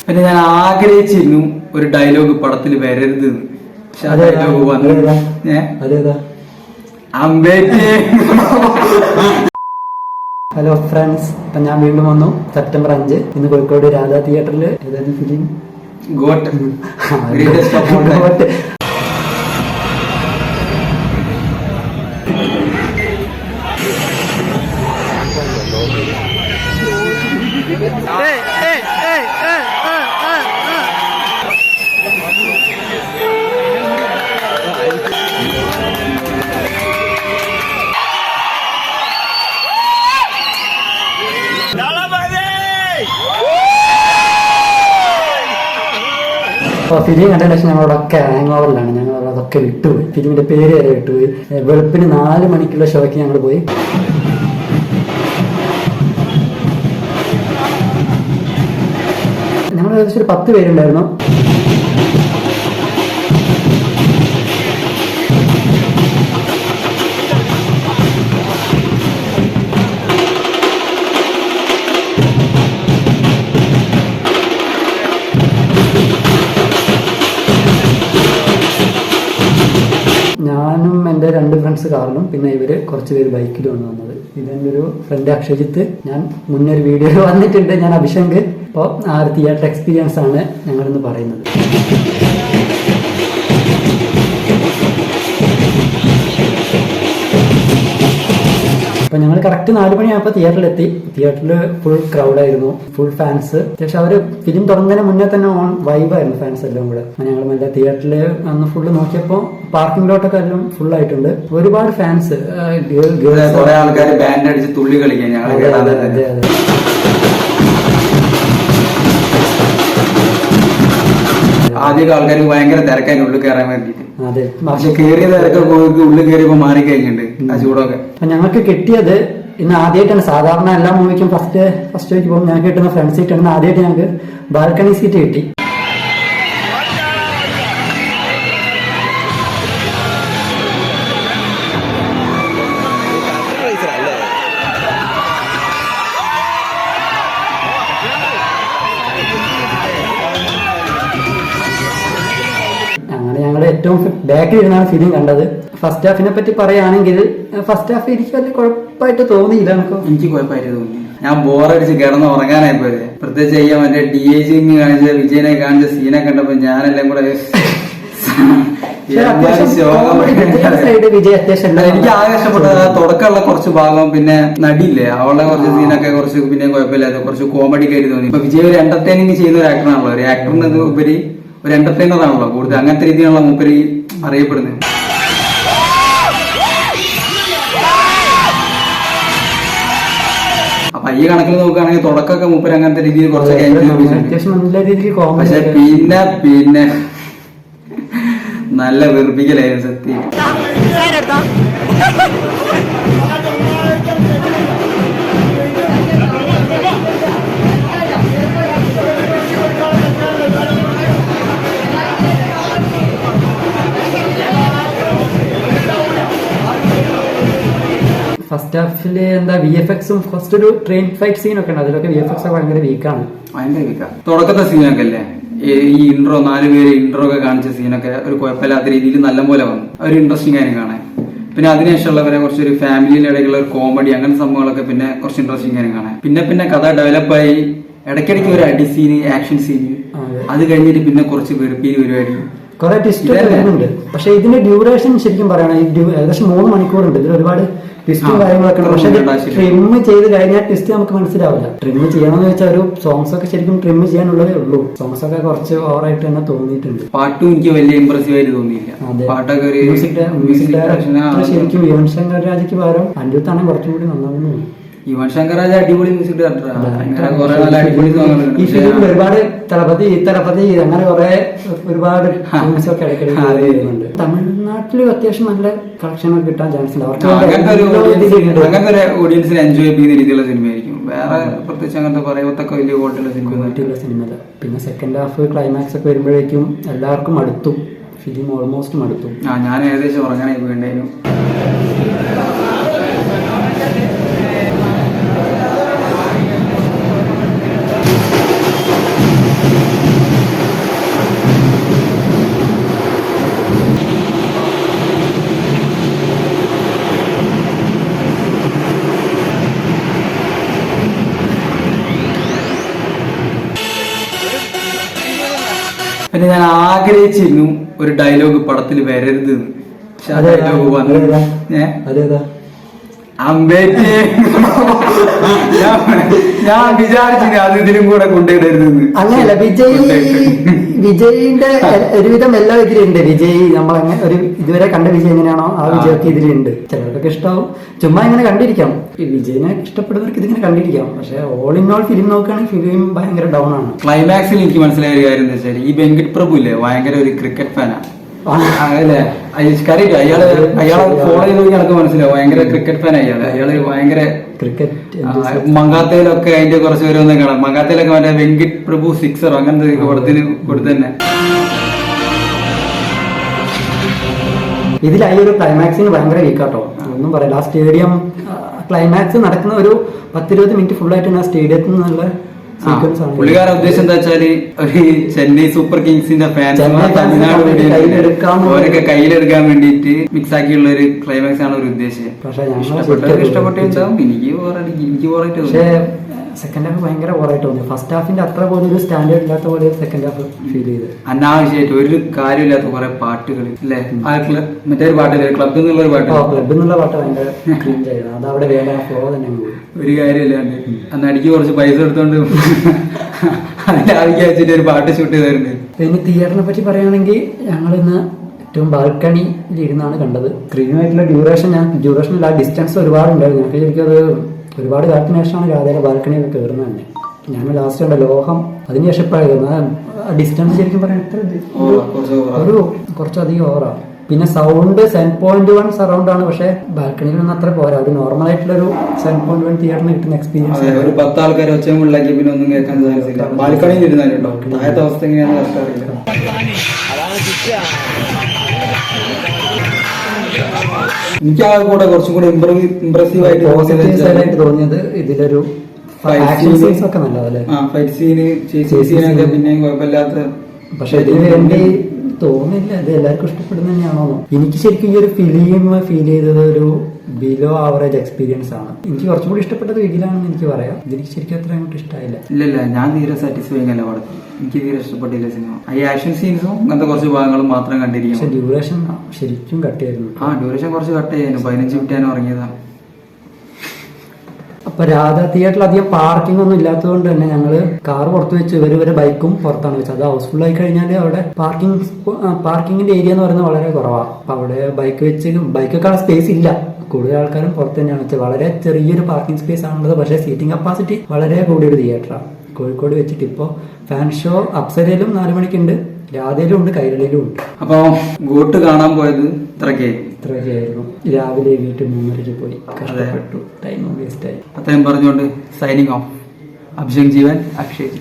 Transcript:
പിന്നെ ഞാൻ ആഗ്രഹിച്ചിരുന്നു ഒരു ഡയലോഗ് പടത്തിൽ വരരുത്. പക്ഷെ ആ ഡയലോഗ് വന്നു. ഹലോ ഫ്രണ്ട്സ്, അപ്പൊ ഞാൻ വീണ്ടും വന്നു. സെപ്റ്റംബർ 5 ഇന്ന് കോഴിക്കോട് രാധാ തിയേറ്ററിൽ ഏതായിരുന്നു ഫിലിം? ഗോട്ട്. അപ്പോൾ ഫിലിം കണ്ടതിന് ശേഷം ഞങ്ങളോടൊക്കെ ഹാങ് ഓവറിലാണ്. ഞങ്ങൾ അതൊക്കെ വിട്ടുപോയി. ഫിലിമിന്റെ പേര് വരെ വിട്ടുപോയി. വെളുപ്പിന് 4 മണിക്കുള്ള ഷോയ്ക്ക് ഞങ്ങൾ പോയി. ഞങ്ങൾ ഏകദേശം ഒരു 10 പേരുണ്ടായിരുന്നു. ഞാനും എൻ്റെ 2 ഫ്രണ്ട്സ് കാറിലും പിന്നെ ഇവര് കുറച്ച് പേര് ബൈക്കിലും വന്നത്. ഇതെൻ്റെ ഒരു ഫ്രണ്ട് അക്ഷജിത്ത്. ഞാൻ മുന്നേ ഒരു വീഡിയോയിൽ വന്നിട്ടുണ്ട്. ഞാൻ അഭിഷങ്ക്. അപ്പോൾ ആ ഒരു തിയേറ്റർ എക്സ്പീരിയൻസ് ആണ് ഞങ്ങളിന്ന് പറയുന്നത്. അപ്പൊ ഞങ്ങൾ കറക്റ്റ് 4 മണിയായപ്പോൾ തിയേറ്ററിലെത്തി. തിയേറ്ററിൽ ഫുൾ ക്രൗഡായിരുന്നു, ഫുൾ ഫാൻസ്. പക്ഷെ അവര് ഫിലിം തുറന്നതിന് മുന്നേ തന്നെ ഓൺ വൈബായിരുന്നു ഫാൻസ് എല്ലാം കൂടെ. ഞങ്ങൾ മെല്ലെ തിയേറ്ററിൽ അന്ന് ഫുള്ള് നോക്കിയപ്പോൾ പാർക്കിംഗ് ലോട്ടൊക്കെ എല്ലാം ഫുൾ ആയിട്ടുണ്ട്. ഒരുപാട് ഫാൻസ്, ആൾക്കാർ ബാൻഡ് അടിച്ച് തുള്ളി കളിക്കാൻ. അതെ അതെ. ആദ്യമൊക്കെ ആൾക്കാർക്ക് ഭയങ്കര തിരക്കായി ഉള്ളിൽ കയറാൻ വേണ്ടിട്ട്. അതെ, പക്ഷെ കയറിയ തിരക്കൊക്കെ ഉള്ളിൽ കയറിയപ്പോ മാറി കഴിഞ്ഞിട്ടുണ്ട് ആ ചൂടൊക്കെ. ഞങ്ങൾക്ക് കിട്ടിയത് ഇന്ന് ആദ്യമായിട്ടാണ്. സാധാരണ എല്ലാ മൂവിക്കും ഫസ്റ്റ് ഷോയ്ക്ക് പോകുമ്പോൾ ഞങ്ങൾക്ക് കിട്ടുന്ന ഫ്രണ്ട് സീറ്റ് ആണ്. ആദ്യമായിട്ട് ഞങ്ങൾക്ക് ബാൽക്കണി സീറ്റ് കിട്ടി. അങ്ങനെ ഞങ്ങൾ ഏറ്റവും ബാക്കിൽ ഇരുന്നാണ് ഫിലിം കണ്ടത്. ഫസ്റ്റ് ഹാഫിനെ പറ്റി പറയുകയാണെങ്കിൽ ഫസ്റ്റ് ഹാഫ് എനിക്ക് വലിയ കുഴപ്പമായിട്ട് തോന്നിയില്ല. എനിക്ക് കുഴപ്പമായിട്ട് തോന്നി. ഞാൻ ബോറടിച്ച് കിടന്ന് ഉറങ്ങാനായി പോയത്. പ്രത്യേകിച്ച് ചെയ്യാൻ മറ്റേ DIG കാണിച്ച വിജയനെ കാണിച്ച സീനെ കണ്ടപ്പോ ഞാനെല്ലാം കൂടെ എനിക്ക് ആകെ ഇഷ്ടപ്പെട്ടത് തുടക്കമുള്ള കുറച്ച് ഭാഗം, പിന്നെ നടിയില്ലേ അവളുടെ കുറച്ച് സീനൊക്കെ കുറച്ച് പിന്നെ കുഴപ്പമില്ലാതെ കുറച്ച് കോമഡി കയറി തോന്നി. ഇപ്പൊ വിജയ് ഒരു എന്റർടൈനിങ് ചെയ്യുന്ന ഒരു ആക്ടറാണല്ലോ. ഒരു ആക്ടറിന് ഉപരി ഒരു എന്റർടൈനർ ആണല്ലോ കൂടുതൽ. അങ്ങനത്തെ രീതിയിലുള്ള മൂപ്പര് അറിയപ്പെടുന്നത്. അപ്പൊ ഈ കണക്കിൽ നോക്കുകയാണെങ്കിൽ തുടക്കമൊക്കെ മൂപ്പര് അങ്ങനത്തെ രീതിയിൽ കുറച്ചൊക്കെ, പക്ഷെ പിന്നെ നല്ല വെറുപ്പിക്കലായിരുന്നു സത്യം. ഫസ്റ്റ് ഹാഫില് എന്താ VFXും ഫസ്റ്റ് ഒരു ട്രെയിൻ ഫൈറ്റ് സീനൊക്കെ ഉണ്ട്. അതിലൊക്കെ VFX ഒക്കെ ഭയങ്കര വീക്കാണ്. തുടക്കത്തെ സീനൊക്കെ അല്ലേ ഈ ഇൻട്രോ 4 പേര് ഇൻട്രോ ഒക്കെ കാണിച്ച സീനൊക്കെ ഒരു കുഴപ്പമില്ലാത്ത രീതിയിൽ നല്ല പോലെ വന്നു. ഒരു ഇൻട്രസ്റ്റിംഗ് ആയി കാണാൻ. പിന്നെ അതിനുശേഷമുള്ളവരെ കുറച്ചൊരു ഫാമിലിയുടെ ഇടയിലുള്ള ഒരു കോമഡി അങ്ങനത്തെ സംഭവങ്ങളൊക്കെ പിന്നെ കുറച്ച് ഇൻട്രസ്റ്റിംഗ് ആയി കാണാൻ. പിന്നെ കഥ ഡെവലപ്പായി. ഇടയ്ക്കിടയ്ക്ക് ഒരു അടി സീന്, ആക്ഷൻ സീന്, അത് കഴിഞ്ഞിട്ട് പിന്നെ കുറച്ച് വെറുപ്പീര് പരിപാടി, കുറെ ട്വിസ്റ്റ് വരുന്നുണ്ട്. പക്ഷെ ഇതിന്റെ ഡ്യൂറേഷൻ ശരിക്കും പറയുകയാണെങ്കിൽ ഏകദേശം 3 മണിക്കൂറുണ്ട്. ഇതിൽ ഒരുപാട് ട്വിസ്റ്റും കാര്യങ്ങളൊക്കെ ഉണ്ട്. പക്ഷെ ട്രിം ചെയ്ത് കഴിഞ്ഞാൽ ട്വിസ്റ്റ് നമുക്ക് മനസ്സിലാവില്ല. ട്രിം ചെയ്യണമെന്ന് വെച്ചാൽ ഒരു സോങ്സ് ഒക്കെ ശരിക്കും ട്രിം ചെയ്യാനുള്ളതേ ഉള്ളൂ. സോങ്സ് ഒക്കെ കുറച്ച് ഓവറായിട്ട് തന്നെ തോന്നിയിട്ടുണ്ട്. പാട്ടും എനിക്ക് വലിയ ഇംപ്രസീവ് ആയിട്ട് തോന്നിയില്ല. പാട്ടൊക്കെ മ്യൂസിക് ഡയറക്ടർ ശരിക്കും യുവൻ ശങ്കർ രാജയ്ക്ക് പകരം അനിരുദ്ധാണ് കുറച്ചും കൂടി നന്നാവുന്നു. യുവൻ ശങ്കർ രാജ അടിപൊളി മ്യൂസിക് ഡയറക്ടറാണ്. ഈ ഫിലിമിൽ ഒരുപാട് തലപതി അങ്ങനെ കുറെ ഒരുപാട് ഒക്കെ ഇടയ്ക്കിടയ്ക്ക് വരുന്നുണ്ട്. തമിഴ്നാട്ടിലും അത്യാവശ്യം നല്ല കളക്ഷൻ ഒക്കെ കിട്ടാൻ ചാൻസ് ഉണ്ട്. അങ്ങനത്തെ ഒരു ഓഡിയൻസിനെ എൻജോയ് ചെയ്യുന്ന രീതിയിലുള്ള സിനിമയായിരിക്കും. വേറെ പ്രത്യേകിച്ച് അങ്ങനത്തെ പറയത്തൊക്കെ വലിയ ക്വാളിറ്റിയുള്ള സിനിമ. പിന്നെ സെക്കൻഡ് ഹാഫ് ക്ലൈമാക്സ് ഒക്കെ വരുമ്പോഴേക്കും എല്ലാവർക്കും മടുത്തു. ഫിലിം ഓൾമോസ്റ്റ് മടുത്തു. ഞാൻ ഏകദേശം ഉറങ്ങാനായി വേണ്ടായിരുന്നു. പിന്നെ ഞാൻ ആഗ്രഹിച്ചിരുന്നു ഒരു ഡയലോഗ് പടത്തിൽ വരരുത് എന്ന്. പക്ഷെ ആ ഡയലോഗ് വന്നു. അതേതാ? അമ്പേറ്റ് ഞാൻ വിചാരിച്ചില്ല അത് ഇതിലും കൂടെ കൊണ്ടുവരരുതെന്ന്. അങ്ങനെയല്ല, വിജയിന്റെ ഒരുവിധം എല്ലാ ഇതിലുണ്ട്. വിജയ് നമ്മളങ്ങനെ ഒരു ഇതുവരെ കണ്ട വിജയ് എങ്ങനെയാണോ ആ വിജയൊക്കെ ഇതിലുണ്ട്. ചിലർക്കൊക്കെ ഇഷ്ടാവും, ചുമ്മാ ഇങ്ങനെ കണ്ടിരിക്കാം. ഈ വിജയിനെ ഇഷ്ടപ്പെടുന്നവർക്ക് ഇതിങ്ങനെ കണ്ടിരിക്കാം. പക്ഷെ ഓൾ ഇൻ ഓൾ ഫിലിം നോക്കുകയാണെങ്കിൽ ഫിലിം ഭയങ്കര ഡൗൺ ആണ്. ക്ലൈമാക്സിൽ എനിക്ക് മനസ്സിലായ ഒരു കാര്യം എന്താ വെച്ചാൽ, ഈ വെങ്കിട്ട് പ്രഭു ഇല്ലേ ഭയങ്കര ഒരു ക്രിക്കറ്റ് ഫാനാണ്. അല്ലേ, അയാളെ ഫോളോ ചെയ്ത് നോക്കി എനിക്ക് മനസ്സിലാവും. ഭയങ്കര ക്രിക്കറ്റ് ഫാൻ അയാള് ഭയങ്കര ക്രിക്കറ്റ്. മങ്കാത്തയിലൊക്കെ അതിന്റെ കുറച്ച് പേരൊന്നും കാണാം. മങ്കാത്തയിലൊക്കെ മറ്റേ വെങ്കിട്ട് പ്രഭു സിക്സർ അങ്ങനത്തെ പടത്തിന് കൊടുത്ത് തന്നെ. ഇതിൽ ഈ ഒരു ക്ലൈമാക്സിന് ഭയങ്കര വീക്കാട്ടോ, ഒന്നും പറയില്ല. ആ സ്റ്റേഡിയം ക്ലൈമാക്സ് നടക്കുന്ന ഒരു 10-20 മിനിറ്റ് ഫുൾ ആയിട്ട് ആ സ്റ്റേഡിയത്തിൽ നിന്നുള്ള സീക്വൻസ് ആണ്. പുള്ളിക്കാരുടെ ഉദ്ദേശം എന്താ വെച്ചാല് ഒരു ചെന്നൈ സൂപ്പർ കിങ്സിന്റെ ഫാൻസ് തമിഴ്നാട് അവരൊക്കെ കയ്യിലെടുക്കാൻ വേണ്ടിയിട്ട് മിക്സ് ആക്കിയുള്ള ഒരു ക്ലൈമാക്സ് ആണ് ഒരു ഉദ്ദേശം. ഇഷ്ടപ്പെട്ടുണ്ടാവും. എനിക്ക് പോറായിട്ട്. പക്ഷേ സെക്കൻഡ് ഹാഫ് ഭയങ്കര ഓറായിട്ട് തോന്നി. ഫസ്റ്റ് ഹാഫിന്റെ അത്ര പോലും ഒരു സ്റ്റാൻഡേർഡ് ഇല്ലാത്ത പോലെ സെക്കൻഡ് ഹാഫ് ഫീൽ ചെയ്ത്. അനാവശ്യമായിട്ട് ഒരു കാര്യമില്ലാത്ത കുറെ പാട്ടുകൾ അല്ലേ. മറ്റേ ഒരു പാട്ടില്ലേ, ക്ലബ് എന്നുള്ള ഒരു പാട്ട്. ക്ലബ് എന്നുള്ള പാട്ട് ഭയങ്കര ക്രീഞ്ച് ആയിരുന്നു. അത് അവിടെ വേണ്ട ഫ്ലോ തന്നെ ഒരു കാര്യമില്ലാണ്ട് അന്ന് അടിക്ക് കുറച്ച് പൈസ എടുത്തോണ്ട് അതിന്റെ ആവശ്യം വെച്ചിട്ട് ഒരു പാട്ട് ഷൂട്ട് ചെയ്തായിരുന്നു. പിന്നെ തിയേറ്ററിനെ പറ്റി പറയുകയാണെങ്കിൽ ഞങ്ങൾ ഇന്ന് ഏറ്റവും ബാൽക്കണിയിൽ ഇരുന്നാണ് കണ്ടത്. സ്ക്രീനുമായിട്ടുള്ള ഡ്യൂറേഷനിൽ ആ ഡിസ്റ്റൻസ് ഒരുപാട് ഉണ്ടായിരുന്നു. ഞങ്ങൾക്ക് ശരിക്കും അത് ഒരുപാട് കാലത്തിന് ശേഷമാണ് രാധയുടെ ബാൽക്കണിയൊക്കെ കയറുന്നത് തന്നെ. ഞാൻ ലാസ്റ്റ് കണ്ട ലോഹം അതിനുശേഷം ഇപ്പോഴായിരുന്നു. ആ ഡിസ്റ്റൻസ് ശരിക്കും പറയാൻ എത്ര ഒരു കുറച്ചധികം ഓവറാണ്. പിന്നെ സൗണ്ട് 7.1 സറൗണ്ട് ആണ്. പക്ഷെ ബാൽക്കണിയിൽ നിന്ന് അത്ര പോരാ. അത് നോർമൽ ആയിട്ടുള്ള ഒരു 7.1 തിയേറ്ററിന് കിട്ടുന്ന എക്സ്പീരിയൻസ്. ഒരു 10 ആൾക്കാർ ഒച്ചമുണ്ടാക്കി പിന്നെ ഒന്നും കേൾക്കാൻ സാധിച്ചില്ല. ബാൽക്കണിയിൽ ഇരുന്നാലുണ്ടോ താഴത്തെ അവസ്ഥ എങ്ങനെയാണെന്ന് കറക്റ്റ് അറിയില്ല. എനിക്ക് ആ കൂടെ കുറച്ചും കൂടെ ഇംപ്രസീവ് ആയിട്ട് തോന്നിയത് ഇതിലൊരു ആക്ഷൻ സീൻസ് ഒക്കെ നല്ലതല്ലേ. ഫൈറ്റ് സീനൊക്കെ പിന്നെയും കുഴപ്പമില്ലാത്ത. പക്ഷെ ഇതിന് വേണ്ടി തോന്നില്ല ഇത് എല്ലാവർക്കും ഇഷ്ടപ്പെടുന്ന തന്നെയാണോ. എനിക്ക് ശരിക്കും ഈ ഒരു ഫിലിം ഫീൽ ചെയ്തത് ഒരു ബിലോ ആവറേജ് എക്സ്പീരിയൻസ് ആണ്. എനിക്ക് കുറച്ചും കൂടി ഇഷ്ടപ്പെട്ടത് ഇതിലാണെന്ന് എനിക്ക് പറയാം. ഇതെനിക്ക് ശരിക്കും അത്ര അങ്ങോട്ട് ഇഷ്ടമായില്ല. ഇല്ല ഞാൻ തീരെ സാറ്റിസ്ഫൈങ് അല്ല പടത്തിൽ. എനിക്ക് തീരെ ഇഷ്ടപ്പെട്ടില്ല സിനിമ. ഈ ആക്ഷൻ സീൻസും അങ്ങനത്തെ കുറച്ച് ഭാഗങ്ങളും മാത്രം കണ്ടിരിക്കും. പക്ഷെ ഡ്യൂറേഷൻ ശരിക്കും കട്ട് ചെയ്യായിരുന്നു. ഡ്യൂറേഷൻ കുറച്ച് കട്ട് ചെയ്യാനും 15 മിനിറ്റ് ഇറങ്ങിയതാണ്. അപ്പൊ രാധ തിയേറ്ററിൽ അധികം പാർക്കിംഗ് ഒന്നും ഇല്ലാത്തതുകൊണ്ട് തന്നെ ഞങ്ങള് കാർ പുറത്ത് വെച്ച് ഇവര് ബൈക്കും പുറത്താണ് വെച്ചത്. അത് ഹൗസ്ഫുൾ ആയി കഴിഞ്ഞാൽ അവിടെ പാർക്കിങ്ങിന്റെ ഏരിയ എന്ന് പറയുന്നത് വളരെ കുറവാണ്. അപ്പൊ അവിടെ ബൈക്കൊക്കെ സ്പേസ് ഇല്ല. കൂടുതൽ ആൾക്കാരും പുറത്ത് തന്നെയാണ് വെച്ചത്. വളരെ ചെറിയൊരു പാർക്കിംഗ് സ്പേസ് ആണുള്ളത്. പക്ഷേ സീറ്റിംഗ് കപ്പാസിറ്റി വളരെ കൂടിയൊരു തിയേറ്ററാണ് കോഴിക്കോട് വെച്ചിട്ട്. ഇപ്പോൾ ഫാൻ ഷോ അപ്സരയിലും 4 മണിക്കുണ്ട്, രാധയിലും ഉണ്ട്, കൈരളിയിലും ഉണ്ട്. അപ്പൊ ഗോട്ട് കാണാൻ പോയത് ഇത്രയൊക്കെയായിരുന്നു. രാവിലെ വീട്ടിൽ 3:30 പോയി, കഷ്ടപ്പെട്ടു, ടൈം വേസ്റ്റ് ആയി. അത്രയും പറഞ്ഞുകൊണ്ട് സൈനിങ് ഓഫ്. അഭിഷേക് ജീവൻ, അക്ഷയ്.